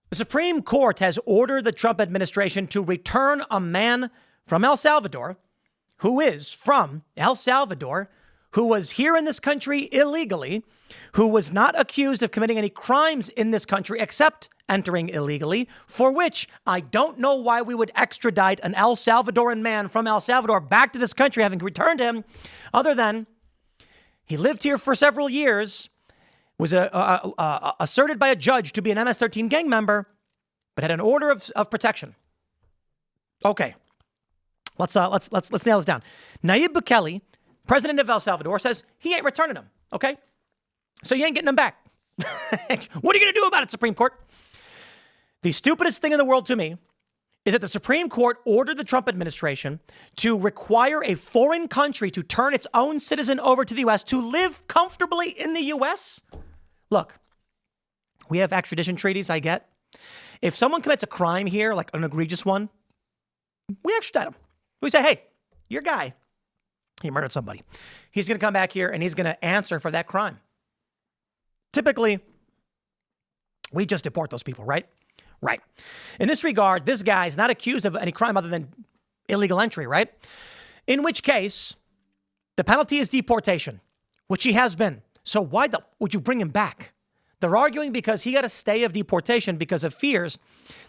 The Supreme Court has ordered the Trump administration to return a man from El Salvador, who is from El Salvador, who was here in this country illegally, who was not accused of committing any crimes in this country except entering illegally, for which I don't know why we would extradite an El Salvadoran man from El Salvador back to this country, having returned him, other than he lived here for several years, was asserted by a judge to be an MS-13 gang member, but had an order of protection. Okay, let's nail this down. Nayib Bukele, president of El Salvador, says he ain't returning him. Okay, so you ain't getting him back. What are you going to do about it, Supreme Court? The stupidest thing in the world to me is that the Supreme Court ordered the Trump administration to require a foreign country to turn its own citizen over to the U.S. to live comfortably in the U.S. Look, we have extradition treaties, I get. If someone commits a crime here, like an egregious one, we extradite him. We say, hey, your guy, he murdered somebody. He's going to come back here and he's going to answer for that crime. Typically, we just deport those people, right? Right. In this regard, this guy is not accused of any crime other than illegal entry, right? In which case, the penalty is deportation, which he has been. So why would you bring him back? They're arguing because he got a stay of deportation because of fears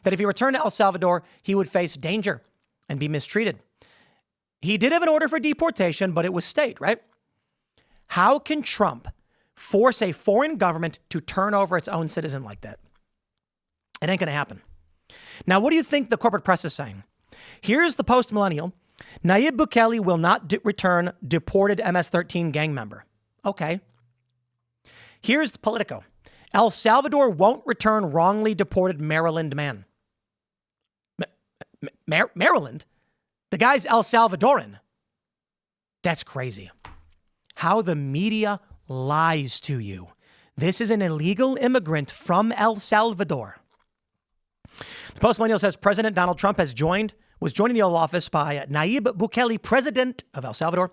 that if he returned to El Salvador, he would face danger and be mistreated. He did have an order for deportation, but it was stayed, right? How can Trump force a foreign government to turn over its own citizen like that? It ain't going to happen. Now, what do you think the corporate press is saying? Here's the post-millennial. Nayib Bukele will not return deported MS-13 gang member. Okay. Here's Politico. El Salvador won't return wrongly deported Maryland man. Maryland? The guy's El Salvadoran. That's crazy. How the media lies to you. This is an illegal immigrant from El Salvador. The Post-Millennial says President Donald Trump was joined in the Oval Office by Nayib Bukele, president of El Salvador,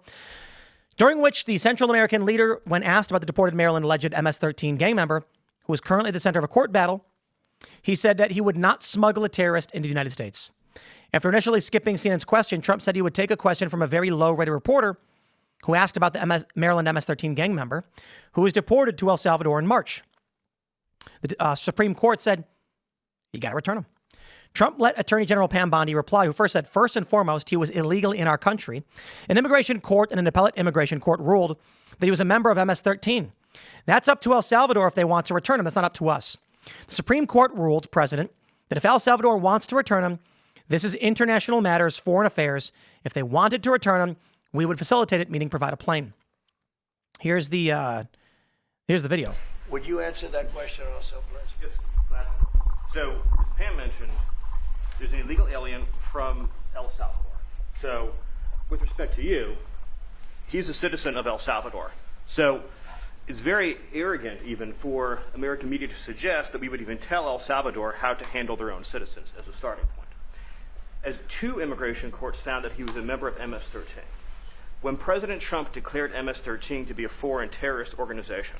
during which the Central American leader, when asked about the deported Maryland alleged MS-13 gang member, who is currently the center of a court battle, he said that he would not smuggle a terrorist into the United States. After initially skipping CNN's question, Trump said he would take a question from a very low-rated reporter who asked about the Maryland MS-13 gang member, who was deported to El Salvador in March. The Supreme Court said, you got to return him. Trump let Attorney General Pam Bondi reply, who first said, first and foremost, he was illegal in our country. An immigration court and an appellate immigration court ruled that he was a member of MS-13. That's up to El Salvador if they want to return him. That's not up to us. The Supreme Court ruled, President, that if El Salvador wants to return him, this is international matters, foreign affairs. If they wanted to return him, we would facilitate it, meaning provide a plane. Here's the video. Would you answer that question also, please? Yes. So, as Pam mentioned, there's an illegal alien from El Salvador. So, with respect to you, he's a citizen of El Salvador. So, it's very arrogant even for American media to suggest that we would even tell El Salvador how to handle their own citizens as a starting point. As 2 immigration courts found that he was a member of MS-13. When President Trump declared MS-13 to be a foreign terrorist organization,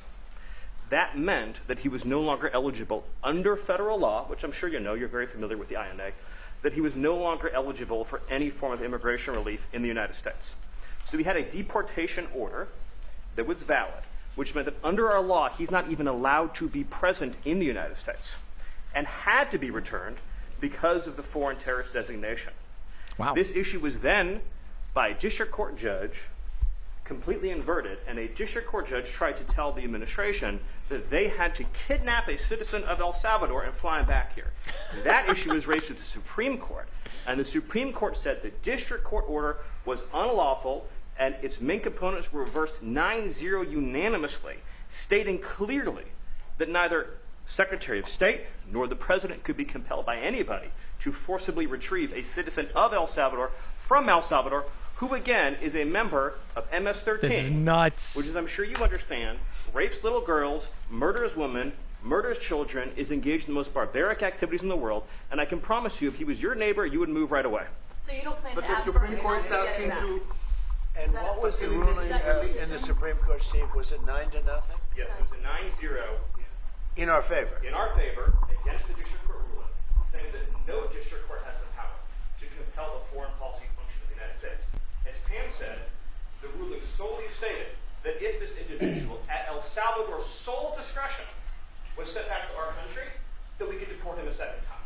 that meant that he was no longer eligible under federal law, which I'm sure you know, you're very familiar with the INA, that he was no longer eligible for any form of immigration relief in the United States. So he had a deportation order that was valid, which meant that under our law, he's not even allowed to be present in the United States and had to be returned because of the foreign terrorist designation. Wow. This issue was then, by a district court judge, completely inverted, and a district court judge tried to tell the administration that they had to kidnap a citizen of El Salvador and fly him back here. That issue was raised to the Supreme Court, and the Supreme Court said the district court order was unlawful, and its main components were reversed 9-0 unanimously, stating clearly that neither Secretary of State nor the President could be compelled by anybody to forcibly retrieve a citizen of El Salvador from El Salvador, who again is a member of MS-13. This is nuts. Which is, I'm sure you understand, rapes little girls, murders women, murders children, is engaged in the most barbaric activities in the world, and I can promise you, if he was your neighbor, you would move right away. So you don't plan But to the ask Supreme for Court is asking to. And what was the ruling in the Supreme Court, Steve? Was it 9-0? Yes, it was a 9-0 In our favor. in our favor against the district court ruling. district court has the power to compel the foreign policy function of the United States. As Pam said, the ruling solely stated that if this individual, at El Salvador's sole discretion, was sent back to our country, that we could deport him a second time.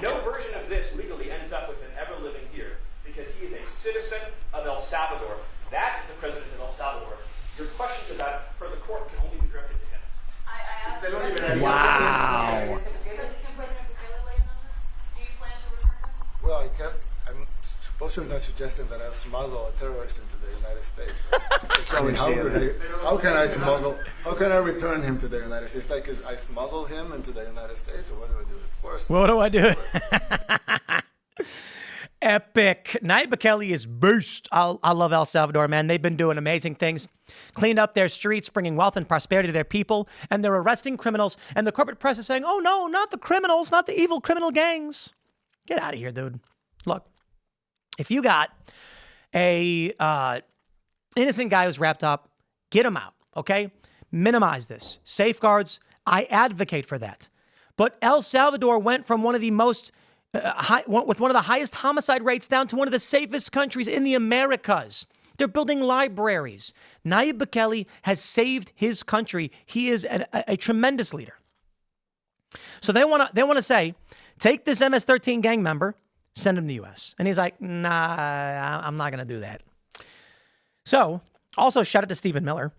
No version of this legally ends up with him ever living here because he is a citizen of El Salvador. That is the president of El Salvador. Your questions about it for the court can only be directed to him. I asked. Wow. Can President Bukele weigh in on this? Do you plan to return him? Well, I can't. I'm supposed to be not suggesting that I'll smuggle a terrorist into the United States. Right? I mean, how can I smuggle? How can I return him to the United States? Like, could I smuggle him into the United States, or what do I do? Of course. What do I do? Epic. Nayib Bukele is beast. I love El Salvador, man. They've been doing amazing things. Cleaned up their streets, bringing wealth and prosperity to their people, and they're arresting criminals. And the corporate press is saying, oh, no, not the criminals, not the evil criminal gangs. Get out of here, dude. Look, if you got a innocent guy who's wrapped up, get him out, okay? Minimize this. Safeguards, I advocate for that. But El Salvador went from one of the most with one of the highest homicide rates down to one of the safest countries in the Americas. They're building libraries. Nayib Bukele has saved his country. He is a tremendous leader. So they want to say, take this MS-13 gang member, send him to the U.S. And he's like, nah, I'm not going to do that. So also shout out to Stephen Miller.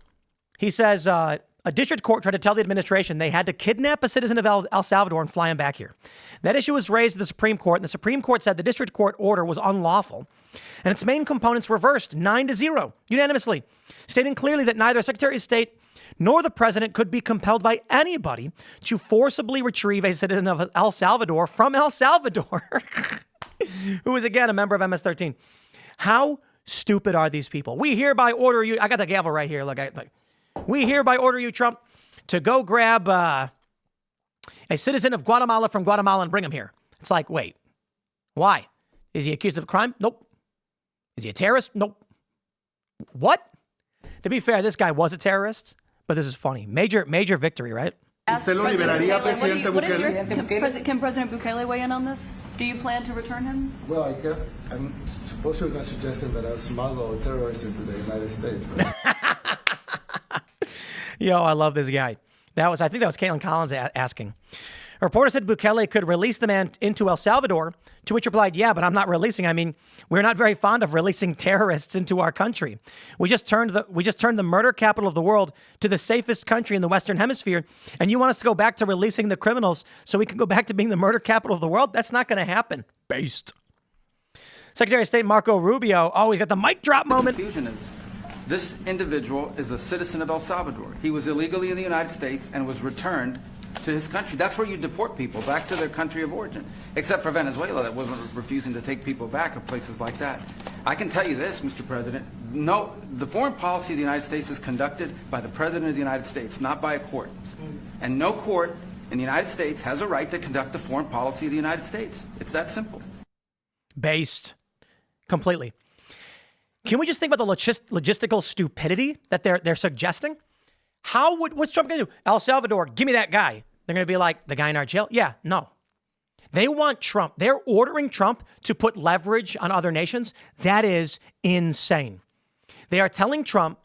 He says, a district court tried to tell the administration they had to kidnap a citizen of El Salvador and fly him back here. That issue was raised to the Supreme Court, and the Supreme Court said the district court order was unlawful, and its main components reversed 9-0 unanimously, stating clearly that neither Secretary of State nor the president could be compelled by anybody to forcibly retrieve a citizen of El Salvador from El Salvador, who is, again, a member of MS-13. How stupid are these people? We hereby order you. I got the gavel right here. Look, we hereby order you, Trump, to go grab a citizen of Guatemala from Guatemala and bring him here. It's like, wait, why? Is he accused of a crime? Nope. Is he a terrorist? Nope. What? To be fair, this guy was a terrorist, but this is funny. Major victory, right? Can President Bukele weigh in on this? Do you plan to return him? Well, I can't. I'm supposed to be not suggesting that I'll smuggle a terrorist into the United States. Yo, I love this guy. I think that was Caitlin Collins asking. A reporter said Bukele could release the man into El Salvador, to which replied, yeah, but I'm not releasing. I mean, we're not very fond of releasing terrorists into our country. We just turned the murder capital of the world to the safest country in the Western Hemisphere, and you want us to go back to releasing the criminals so we can go back to being the murder capital of the world? That's not going to happen. Based. Secretary of State Marco Rubio, he's got the mic drop moment. This individual is a citizen of El Salvador. He was illegally in the United States and was returned to his country. That's where you deport people, back to their country of origin, except for Venezuela that wasn't refusing to take people back of places like that. I can tell you this, Mr. President, no, the foreign policy of the United States is conducted by the President of the United States, not by a court. And no court in the United States has a right to conduct the foreign policy of the United States. It's that simple. Based. Completely. Can we just think about the logistical stupidity that they're suggesting? What's Trump going to do? El Salvador, give me that guy. They're going to be like, the guy in our jail? Yeah, no. They want Trump. They're ordering Trump to put leverage on other nations. That is insane. They are telling Trump,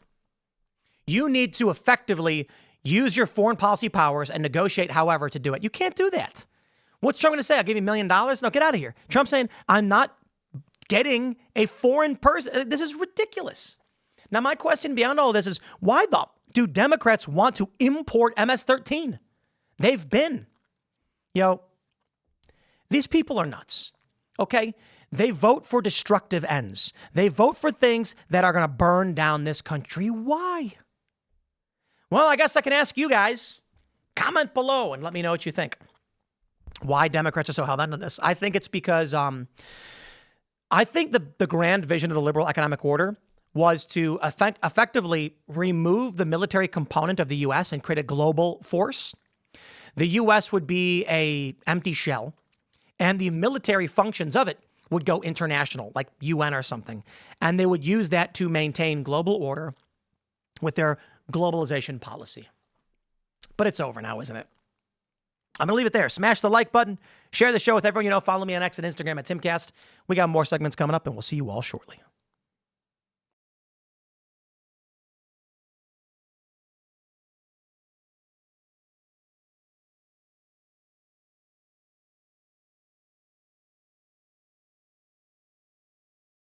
you need to effectively use your foreign policy powers and negotiate however to do it. You can't do that. What's Trump going to say? I'll give you $1 million? No, get out of here. Trump's saying, I'm not getting a foreign person. This is ridiculous. Now, my question beyond all of this is, why do Democrats want to import MS-13? They've been. These people are nuts, okay? They vote for destructive ends. They vote for things that are going to burn down this country. Why? Well, I guess I can ask you guys. Comment below and let me know what you think. Why Democrats are so hell-bent on this. I think it's because I think the grand vision of the liberal economic order was to effectively remove the military component of the U.S. and create a global force. The U.S. would be an empty shell, and the military functions of it would go international, like UN or something. And they would use that to maintain global order with their globalization policy. But it's over now, isn't it? I'm going to leave it there. Smash the like button. Share the show with everyone you know. Follow me on X and Instagram at Timcast. We got more segments coming up, and we'll see you all shortly.